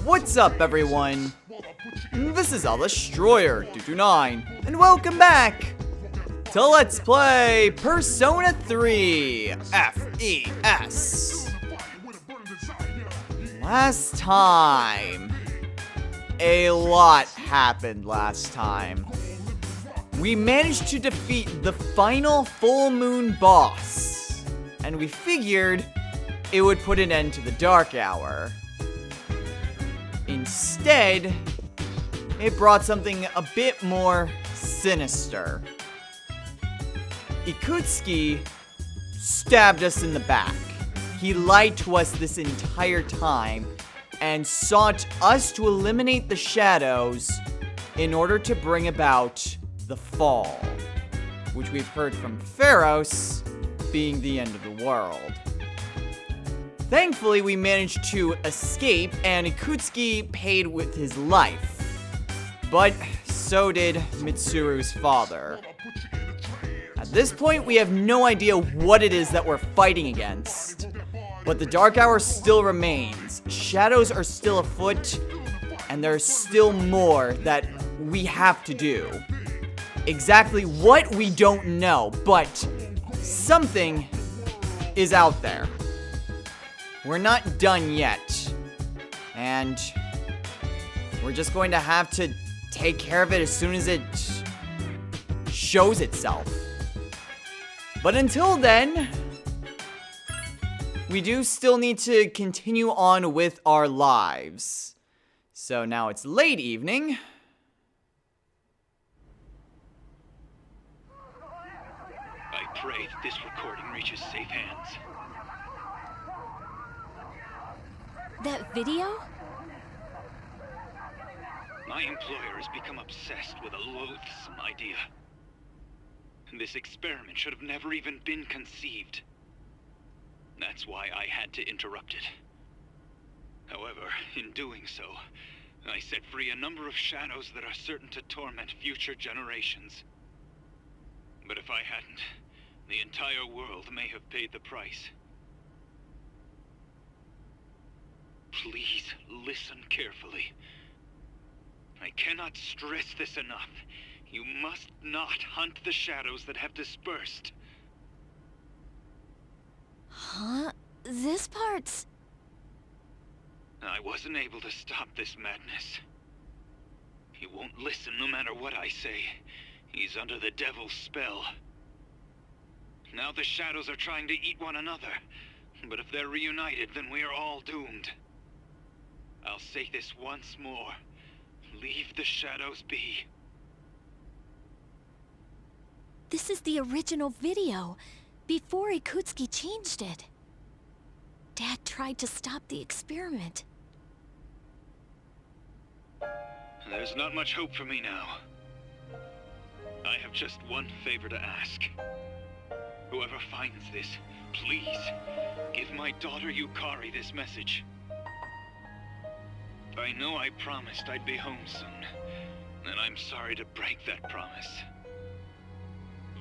What's up, everyone? This is Destroyer229, and welcome back to Let's Play Persona 3 FES. Last time, a lot happened last time. We managed to defeat the final full moon boss, and we figured it would put an end to the dark hour. Instead, it brought something a bit more sinister. Ikutsuki stabbed us in the back. He lied to us this entire time and sought us to eliminate the shadows in order to bring about the fall, which we've heard from Pharos being the end of the world. Thankfully, we managed to escape, and Ikutsuki paid with his life. But so did Mitsuru's father. At this point, we have no idea what it is that we're fighting against. But the Dark Hour still remains. Shadows are still afoot, and there's still more that we have to do. Exactly what, we don't know, but something is out there. We're not done yet, and we're just going to have to take care of it as soon as it shows itself. But until then, we do still need to continue on with our lives. So now it's late evening. I pray that this recording reaches safe hands. That video? My employer has become obsessed with a loathsome idea. This experiment should have never even been conceived. That's why I had to interrupt it. However, in doing so, I set free a number of shadows that are certain to torment future generations. But if I hadn't, the entire world may have paid the price. Please listen carefully. I cannot stress this enough. You must not hunt the shadows that have dispersed. Huh? This part's... I wasn't able to stop this madness. He won't listen no matter what I say. He's under the devil's spell. Now the shadows are trying to eat one another. But if they're reunited, then we are all doomed. I'll say this once more. Leave the shadows be. This is the original video, before Ikutsuki changed it. Dad tried to stop the experiment. There's not much hope for me now. I have just one favor to ask. Whoever finds this, please, give my daughter Yukari this message. I know I promised I'd be home soon, and I'm sorry to break that promise.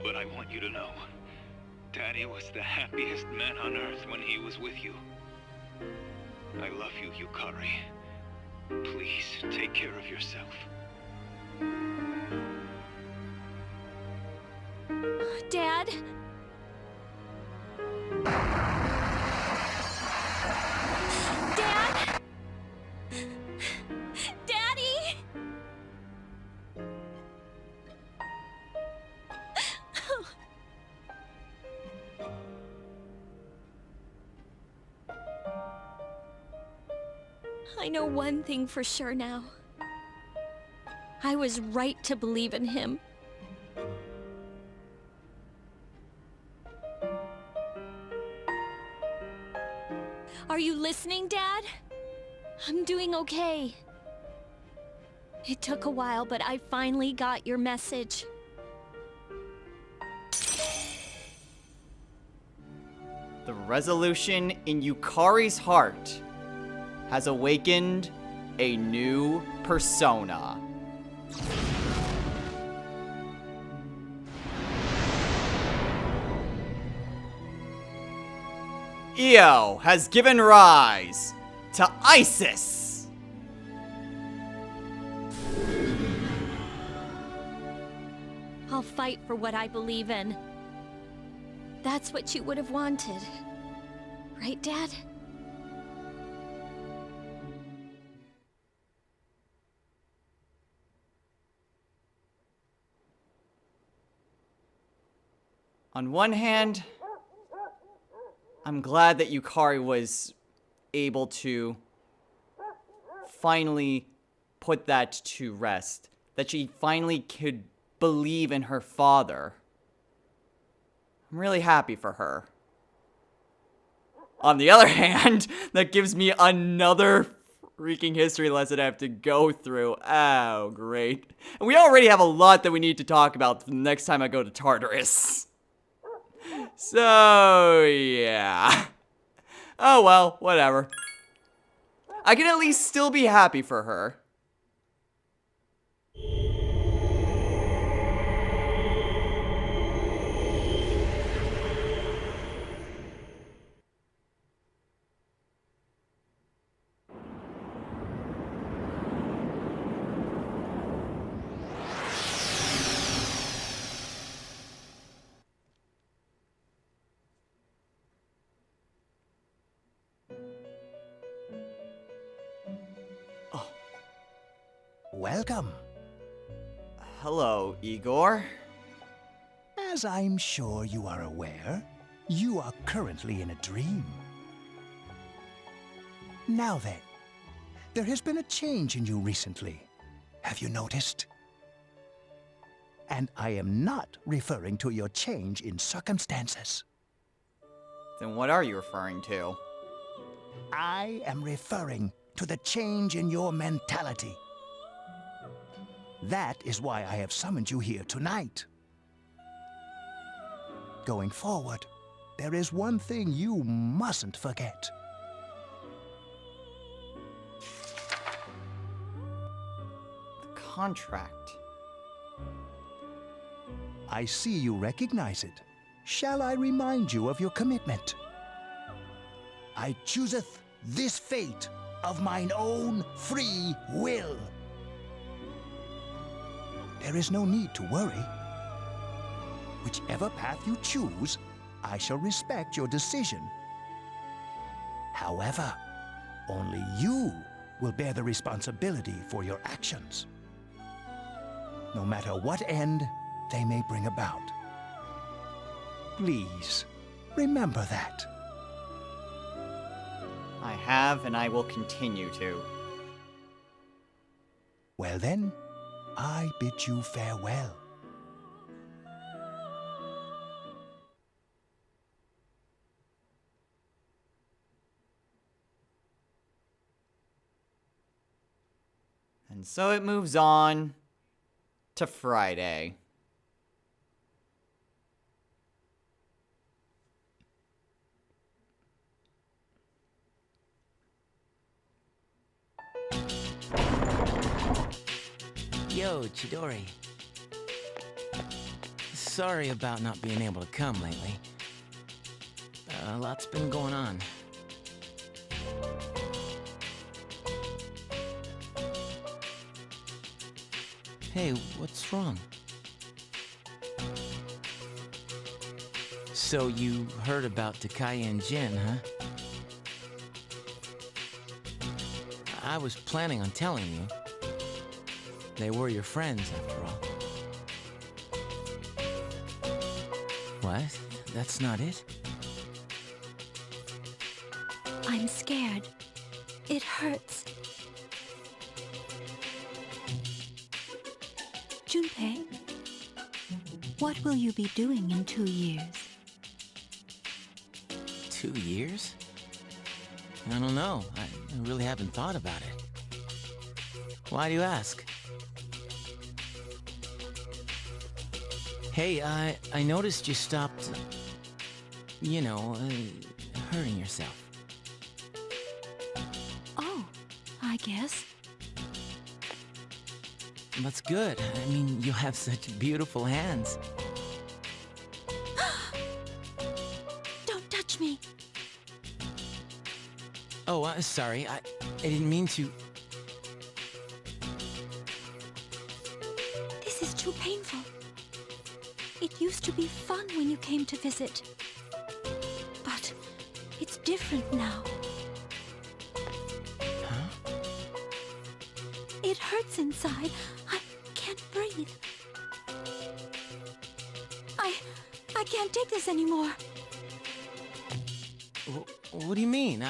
But I want you to know, Daddy was the happiest man on Earth when he was with you. I love you, Yukari. Please, take care of yourself. Dad? Dad? Daddy? I know one thing for sure now. I was right to believe in him. Are you listening, Dad? I'm doing okay. It took a while, but I finally got your message. The resolution in Yukari's heart has awakened a new persona. Io has given rise to Isis. I'll fight for what I believe in. That's what you would have wanted. Right, Dad? On one hand, I'm glad that Yukari was able to finally put that to rest. That she finally could believe in her father. I'm really happy for her. On the other hand, that gives me another freaking history lesson I have to go through. Oh, great. And we already have a lot that we need to talk about the next time I go to Tartarus. So, yeah. Oh well, whatever. I can at least still be happy for her. Welcome. Hello, Igor. As I'm sure you are aware, you are currently in a dream. Now then, there has been a change in you recently. Have you noticed? And I am not referring to your change in circumstances. Then what are you referring to? I am referring to the change in your mentality. That is why I have summoned you here tonight. Going forward, there is one thing you mustn't forget. The contract. I see you recognize it. Shall I remind you of your commitment? I chooseth this fate of mine own free will. There is no need to worry. Whichever path you choose, I shall respect your decision. However, only you will bear the responsibility for your actions, no matter what end they may bring about. Please, remember that. I have, and I will continue to. Well then, I bid you farewell. And so it moves on to Friday. Yo, Chidori. Sorry about not being able to come lately. A lot's been going on. Hey, what's wrong? So you heard about Takaya and Jin, huh? I was planning on telling you. They were your friends, after all. What? That's not it? I'm scared. It hurts. Junpei, what will you be doing in 2 years? 2 years? I don't know. I really haven't thought about it. Why do you ask? Hey, I noticed you stopped, hurting yourself. Oh, I guess. That's good. I mean, you have such beautiful hands. Don't touch me. Oh, sorry. I didn't mean to. is too painful. It used to be fun when you came to visit. But it's different now. Huh? It hurts inside. I can't breathe. I can't take this anymore. What do you mean?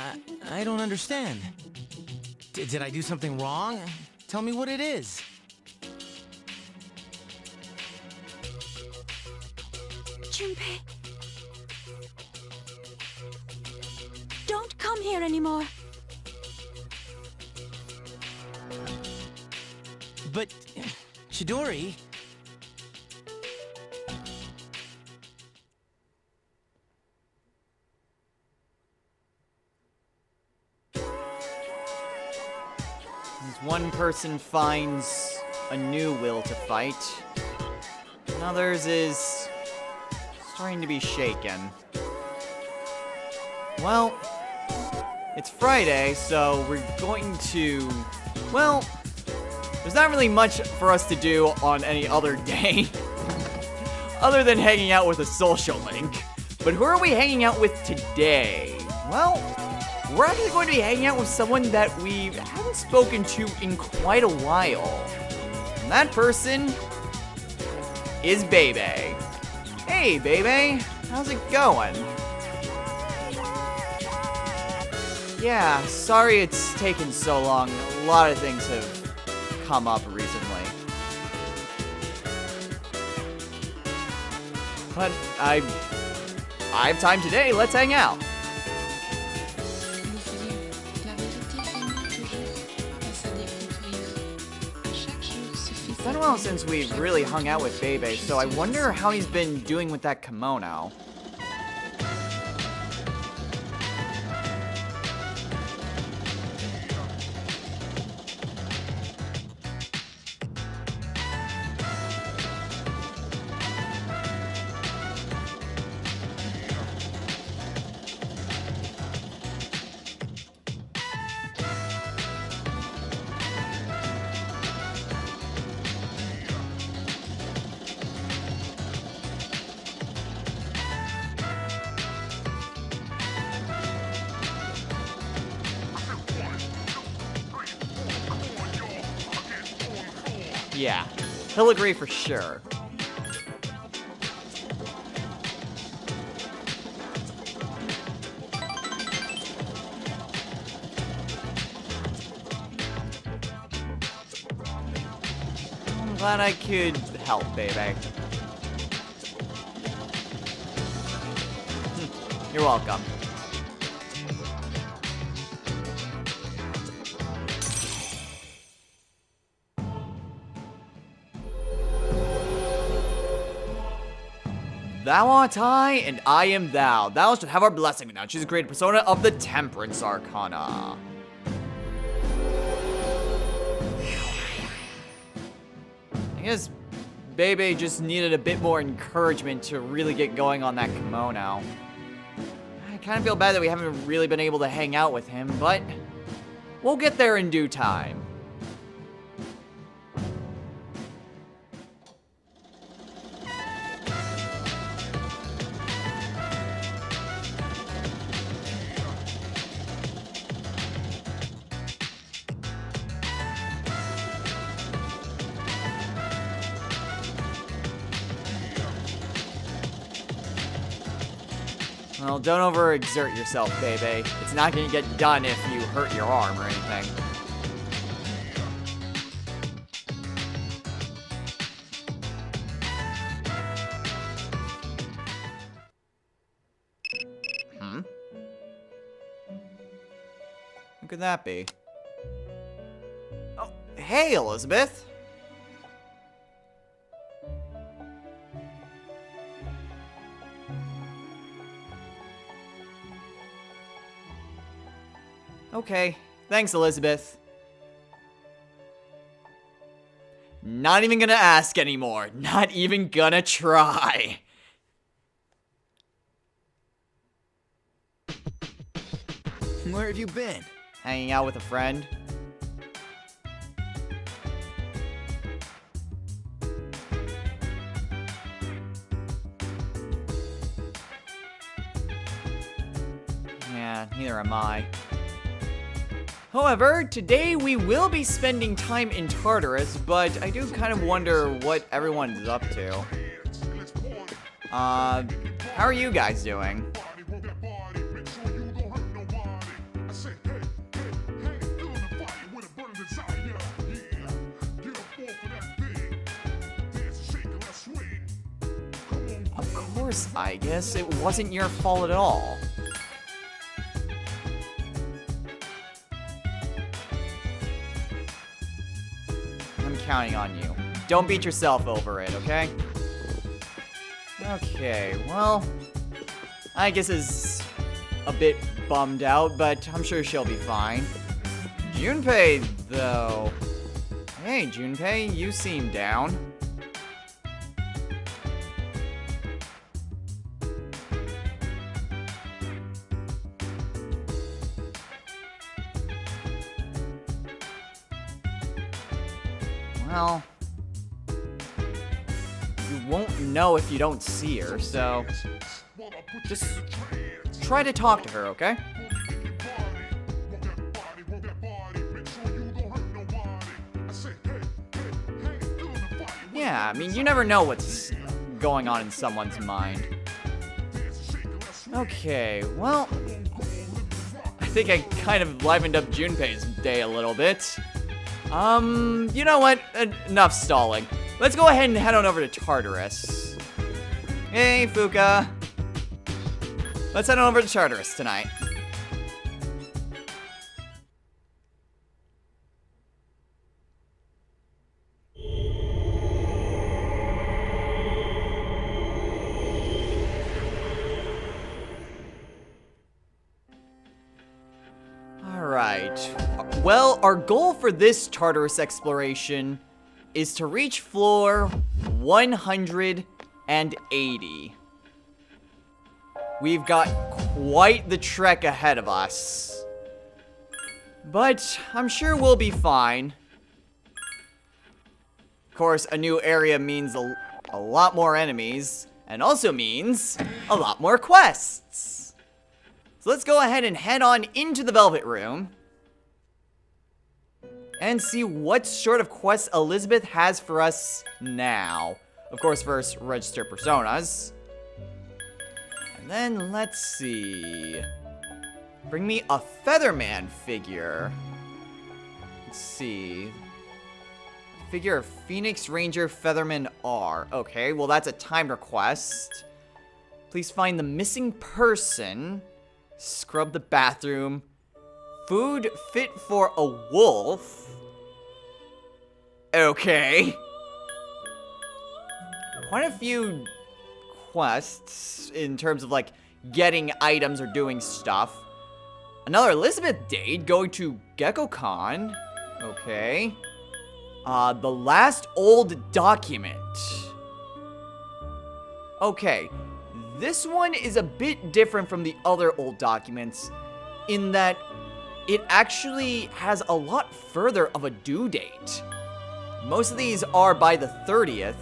I don't understand. Did I do something wrong? Tell me what it is. Junpei. Don't come here anymore. But, Chidori... As one person finds a new will to fight, another's is starting to be shaken. Well, it's Friday, so we're going to... Well, there's not really much for us to do on any other day, other than hanging out with a social link. But who are we hanging out with today? Well, we're actually going to be hanging out with someone that we haven't spoken to in quite a while. And that person is Bebe. Hey, Bebe, how's it going? Yeah, sorry it's taken so long. A lot of things have come up recently. But I have time today. Let's hang out. It's been a while since we've really hung out with Bebe, so I wonder how he's been doing with that kimono. Yeah, he'll agree for sure. I'm glad I could help, baby. You're welcome. Thou art I, and I am thou. Thou should have our blessing now. She's a great persona of the Temperance Arcana. I guess Bebe just needed a bit more encouragement to really get going on that kimono. I kind of feel bad that we haven't really been able to hang out with him, but we'll get there in due time. Well, don't overexert yourself, Bebe. It's not gonna get done if you hurt your arm or anything. Who could that be? Oh, hey, Elizabeth! Okay, thanks, Elizabeth. Not even gonna ask anymore. Not even gonna try. Where have you been? Hanging out with a friend. Yeah, neither am I. However, today we will be spending time in Tartarus, but I do kind of wonder what everyone's up to. How are you guys doing? Of course, I guess it wasn't your fault at all. I'm counting on you. Don't beat yourself over it, okay? Okay, well, I guess is a bit bummed out, but I'm sure she'll be fine. Junpei, though. Hey, Junpei, you seem down. Well, you won't know if you don't see her, so just try to talk to her, okay? Yeah, I mean, you never know what's going on in someone's mind. Okay, well, I think I kind of livened up Junpei's day a little bit. You know what? Enough stalling. Let's go ahead and head on over to Tartarus. Hey, Fuka. Let's head on over to Tartarus tonight. Alright. Well, our goal for this Tartarus exploration is to reach floor 180. We've got quite the trek ahead of us. But I'm sure we'll be fine. Of course, a new area means a lot more enemies, and also means a lot more quests. So let's go ahead and head on into the Velvet Room and see what sort of quests Elizabeth has for us now. Of course, first, register personas. And then, let's see. Bring me a Featherman figure. Let's see. Figure of Phoenix Ranger Featherman R. Okay, well that's a time request. Please find the missing person. Scrub the bathroom. Food fit for a wolf. Okay. Quite a few quests in terms of like getting items or doing stuff. Another Elizabeth date going to GeckoCon. Okay. The last old document. Okay. This one is a bit different from the other old documents in that it actually has a lot further of a due date. Most of these are by the 30th,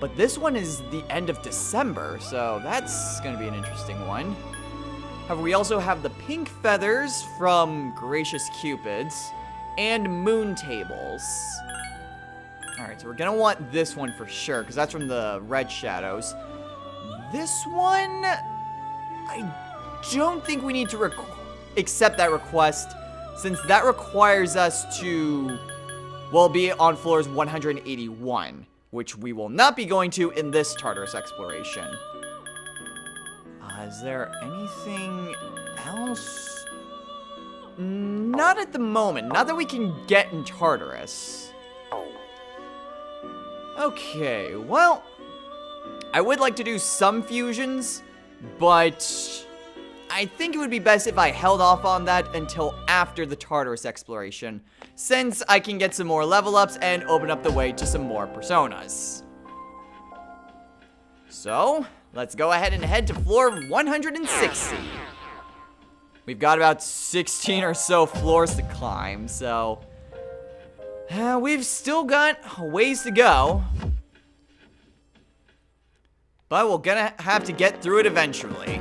but this one is the end of December, so that's going to be an interesting one. However, we also have the pink feathers from Gracious Cupids and moon tables. Alright, so we're going to want this one for sure, because that's from the Red Shadows. This one, I don't think we need to accept that request, since that requires us to, well, be on floors 181, which we will not be going to in this Tartarus exploration. Is there anything else? Not at the moment. Not that we can get in Tartarus. Okay, well, I would like to do some fusions, but I think it would be best if I held off on that until after the Tartarus exploration, since I can get some more level ups and open up the way to some more personas. So, let's go ahead and head to floor 160. We've got about 16 or so floors to climb, so we've still got a ways to go. But we're gonna have to get through it eventually.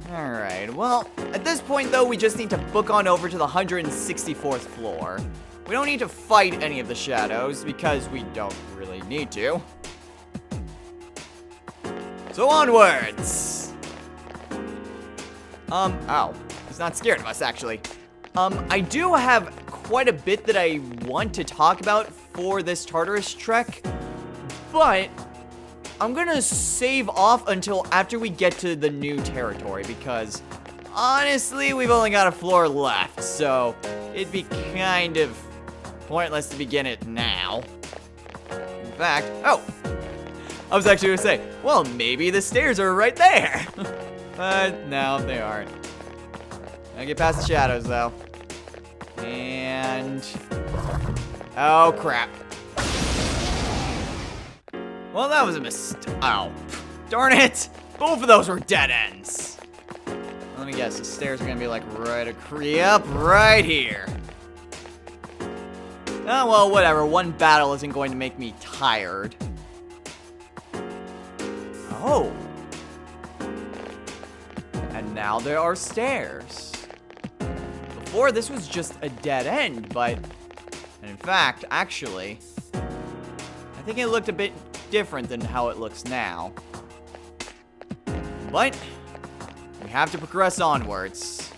Alright, well, at this point though, we just need to book on over to the 164th floor. We don't need to fight any of the shadows, because we don't really need to. So onwards! Ow. He's not scared of us, actually. I do have quite a bit that I want to talk about for this Tartarus trek, but I'm gonna save off until after we get to the new territory, because honestly, we've only got a floor left, so it'd be kind of pointless to begin it now. In fact, oh, I was actually gonna say, well, maybe the stairs are right there. But no, they aren't. Gotta get past the shadows, though. And oh, crap. Well, that was a mistake. Oh, darn it. Both of those were dead ends. Let me guess, the stairs are gonna be like right here. Oh, well, whatever. One battle isn't going to make me tired. Oh. And now there are stairs. Before, this was just a dead end, but in fact, actually, I think it looked a bit different than how it looks now. But we have to progress onwards.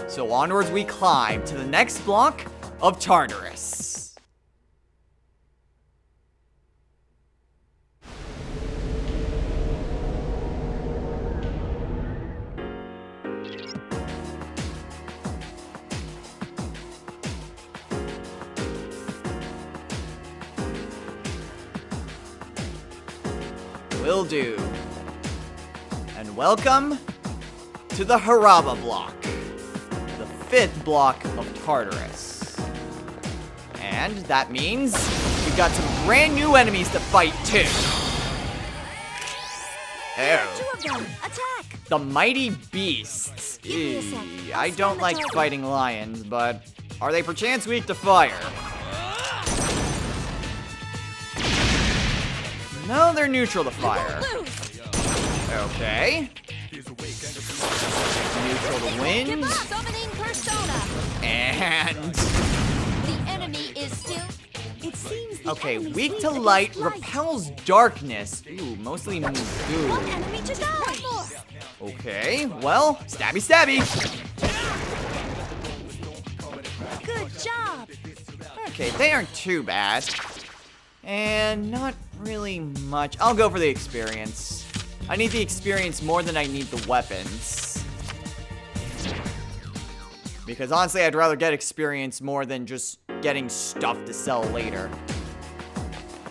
So onwards we climb to the next block of Tartarus. Will do. And welcome to the Haraba block, the 5th block of Tartarus. And that means we've got some brand new enemies to fight too. Oh. 2 of them! Attack! The mighty beasts. Give me a sec. I'll I scan don't the like target. fighting lions, but are they perchance weak to fire? No, they're neutral to fire. Lose! Okay. Neutral to wind. Summoning persona! And The enemy is still... It seems the okay, enemy weak sees to against light, repels darkness. Ooh, mostly One Mugu. enemy to die! Okay, well, stabby stabby. Good job! Okay, they aren't too bad. And not really much. I'll go for the experience. I need the experience more than I need the weapons. Because honestly, I'd rather get experience more than just getting stuff to sell later.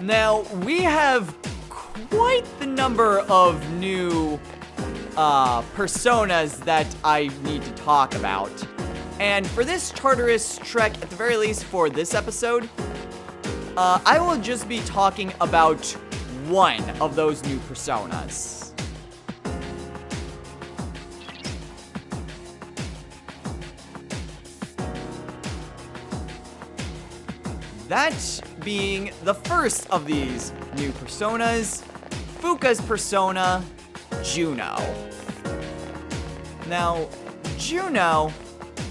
Now, we have quite the number of new personas that I need to talk about. And for this Tartarus trek, at the very least for this episode, I will just be talking about one of those new personas. That being the first of these new personas, Fuka's persona, Juno. Now, Juno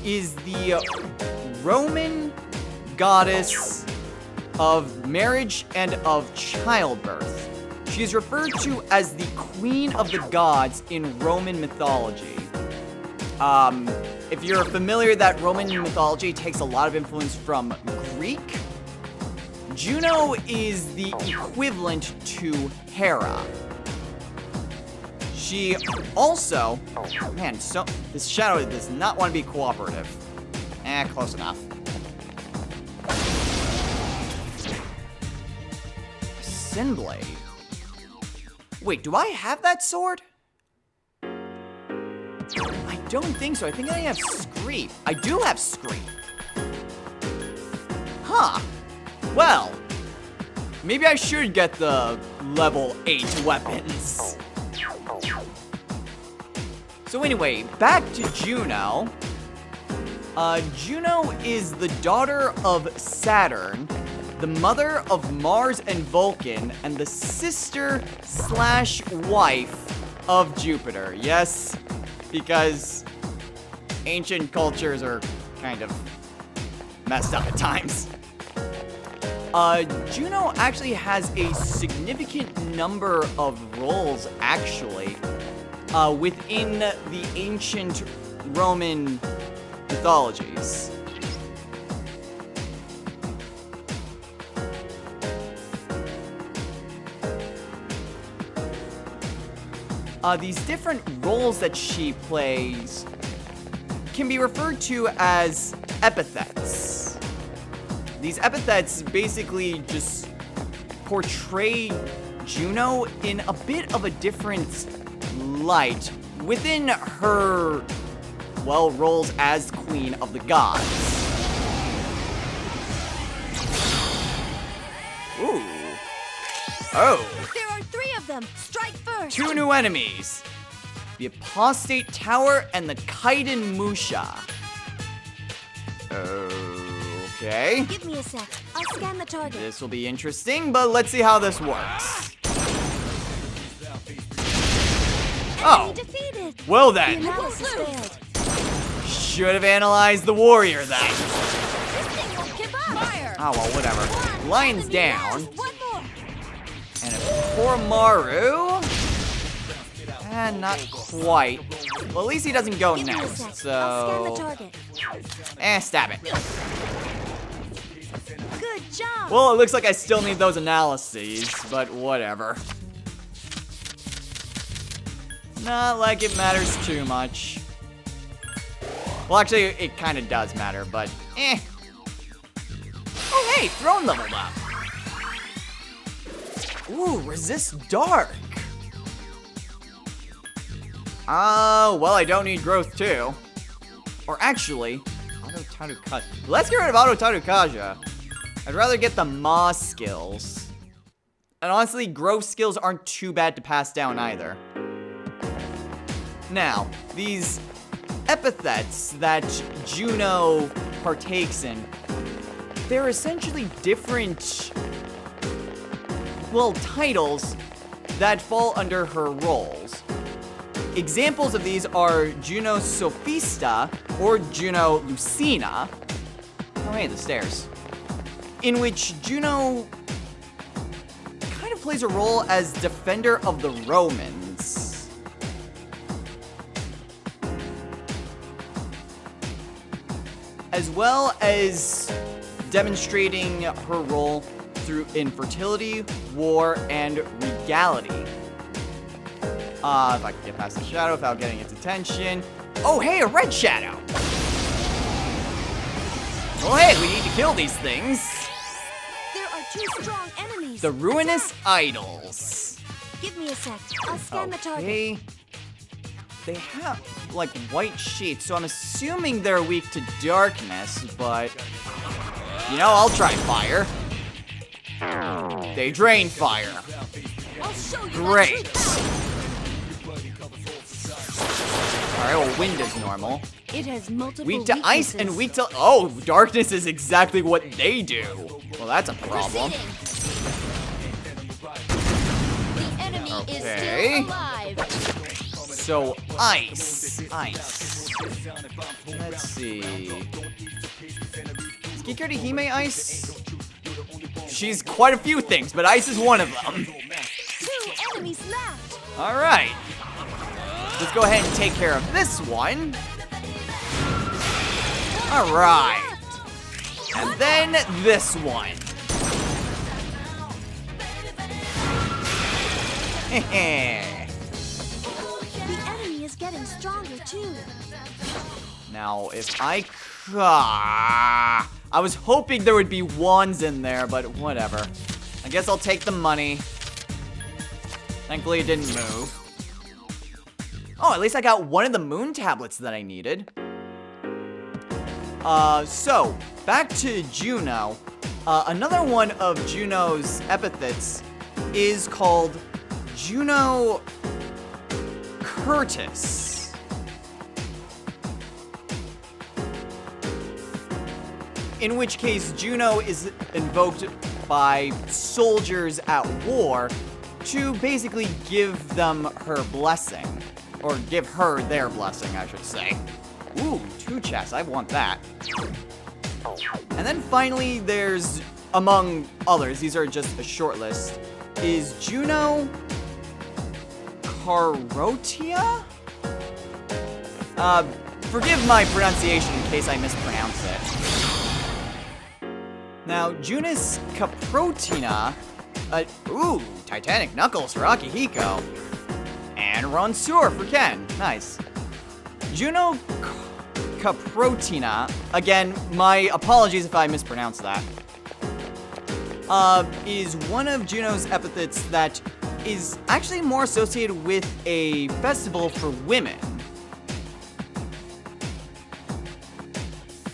is the Roman goddess of marriage and of childbirth. She is referred to as the Queen of the Gods in Roman mythology. If you're familiar, that Roman mythology takes a lot of influence from Greek. Juno is the equivalent to Hera. She also, man, so this shadow does not want to be cooperative. Close enough. Sinblade. Wait, do I have that sword? I don't think so. I think I have Screep. I do have Screep. Huh. Well, maybe I should get the level 8 weapons. So anyway, back to Juno. Juno is the daughter of Saturn, the mother of Mars and Vulcan, and the sister/wife of Jupiter. Yes, because ancient cultures are kind of messed up at times. Juno actually has a significant number of roles, actually, within the ancient Roman mythologies. These different roles that she plays can be referred to as epithets. These epithets basically just portray Juno in a bit of a different light within her, well, roles as Queen of the Gods. Ooh. Oh. There are 3 of them. Strike first. 2 new enemies. The Apostate Tower and the Kaiden Musha. Okay. Give me a sec. I'll scan the target. This will be interesting, but let's see how this works. Oh. Defeated. Well The then. analysis failed. Should have analyzed the warrior then. This thing won't give up. Fire. Oh, well, whatever. Lion's down. One more. And a Koromaru. Not quite. Well, at least he doesn't go Give me a sec. next, I'll scan the so... target. Stab it. Good job. Well, it looks like I still need those analyses, but whatever. Not like it matters too much. Well, actually, it kind of does matter, but eh. Oh, hey, throne leveled up. Ooh, resist dark. Well, I don't need growth too. Or actually, Auto Tarukaja. Let's get rid of Auto Tarukaja. I'd rather get the Ma skills. And honestly, growth skills aren't too bad to pass down either. Now, these epithets that Juno partakes in, they're essentially different, well, titles that fall under her roles. Examples of these are Juno Sophista or Juno Lucina. Oh, hey, the stairs. In which Juno kind of plays a role as defender of the Romans. As well as demonstrating her role through infertility, war, and regality. If I can get past the shadow without getting its attention. Oh, hey, a red shadow! Oh, hey, we need to kill these things. There are 2 strong enemies. The Ruinous Idols. Give me a sec. I'll scan the target. Okay. They have, like, white sheets, so I'm assuming they're weak to darkness, but... You know, I'll try fire. They drain fire. I'll show you. Great. Alright, well, wind is normal. It has multiple Weak to ice and weak to... Oh, darkness is exactly what they do. Well, that's a problem. The enemy is Okay. still alive. So, ice. Ice. Let's see. Is Kikari Hime ice? She's quite a few things, but ice is one of them. 2 enemies left. Alright. Let's go ahead and take care of this one. Alright. And then this one. The enemy is getting stronger too. Now, if I was hoping there would be wands in there, but whatever. I guess I'll take the money. Thankfully, it didn't move. Oh, at least I got one of the moon tablets that I needed. So, back to Juno. Another one of Juno's epithets is called Juno Curtis. In which case, Juno is invoked by soldiers at war to basically give them her blessing. Or give her their blessing, I should say. Ooh, 2 chests. I want that. And then finally, there's, among others, these are just a short list, is Juno Carotia? Forgive my pronunciation in case I mispronounce it. Now, Junus Caprotina, ooh, Titanic Knuckles for Akihiko. And Ronsur for Ken. Nice. Juno Caprotina, again, my apologies if I mispronounced that, is one of Juno's epithets that is actually more associated with a festival for women.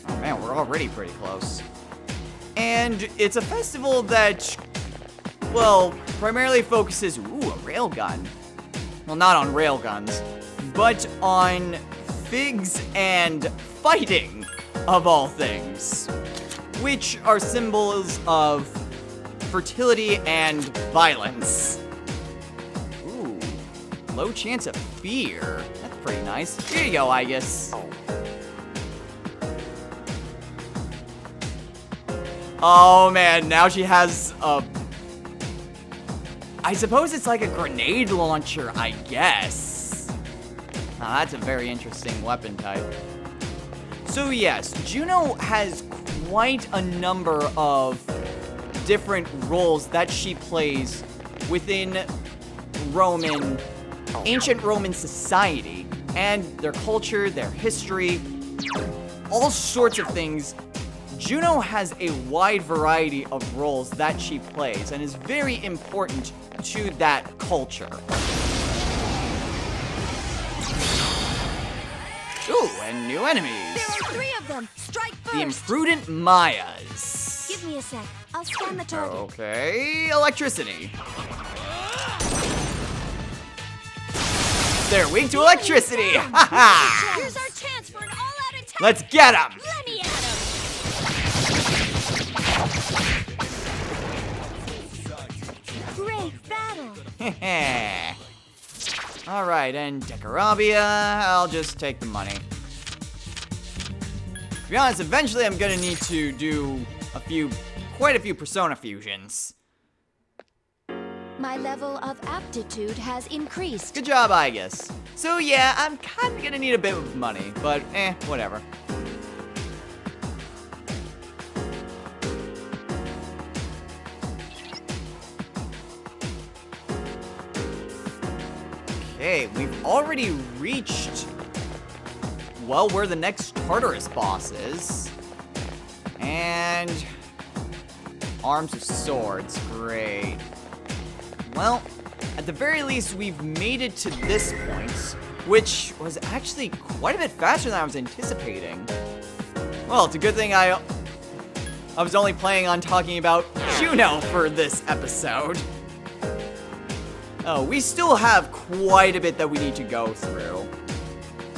Oh man, we're already pretty close. And it's a festival that, well, primarily focuses, ooh, a railgun. Well, not on railguns, but on figs and fighting, of all things, which are symbols of fertility and violence. Ooh, low chance of fear. That's pretty nice. Here you go, Aegis. Oh man, now she has a... I suppose it's like a grenade launcher, I guess. Now, that's a very interesting weapon type. So yes, Juno has quite a number of different roles that she plays within ancient Roman society, and their culture, their history, all sorts of things. Juno has a wide variety of roles that she plays and is very important to that culture. Ooh, and new enemies. There are 3 of them. Strike first. The imprudent Mayas. Give me a sec. I'll scan the target. Okay, electricity. They're weak to electricity. Haha. Here's our chance for an all-out attack. Let's get them. Let me at him. Great battle. Alright, and Decarabia, I'll just take the money. To be honest, eventually I'm gonna need to do quite a few Persona fusions. My level of aptitude has increased. Good job, I guess. So yeah, I'm kinda gonna need a bit of money, but whatever. Okay, we've already reached, well, where the next Tartarus boss is. And arms of swords, great. Well, at the very least, we've made it to this point, which was actually quite a bit faster than I was anticipating. Well, it's a good thing I was only planning on talking about Juno for this episode. Oh, we still have quite a bit that we need to go through.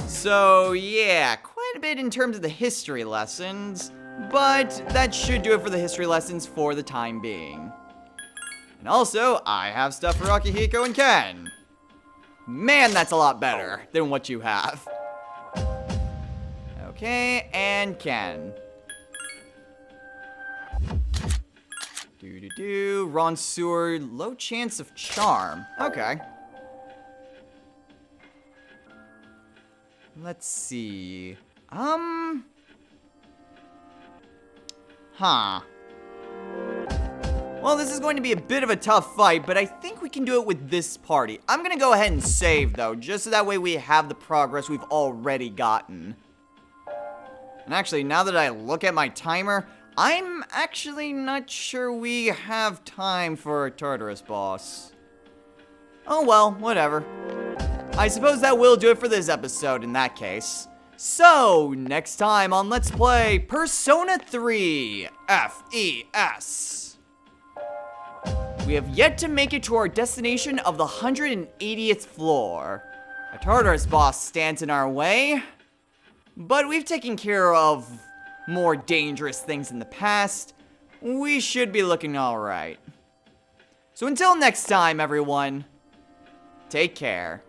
So, yeah, quite a bit in terms of the history lessons, but that should do it for the history lessons for the time being. And also, I have stuff for Akihiko and Ken. Man, that's a lot better than what you have. Okay, and Ken. Ronsur, low chance of charm. Okay. Let's see. Well, this is going to be a bit of a tough fight, but I think we can do it with this party. I'm gonna go ahead and save, though, just so that way we have the progress we've already gotten. And actually, now that I look at my timer, I'm actually not sure we have time for a Tartarus boss. Oh well, whatever. I suppose that will do it for this episode in that case. So, next time on Let's Play Persona 3 FES. We have yet to make it to our destination of the 180th floor. A Tartarus boss stands in our way, but we've taken care of more dangerous things in the past. We should be looking alright. So until next time, everyone, take care.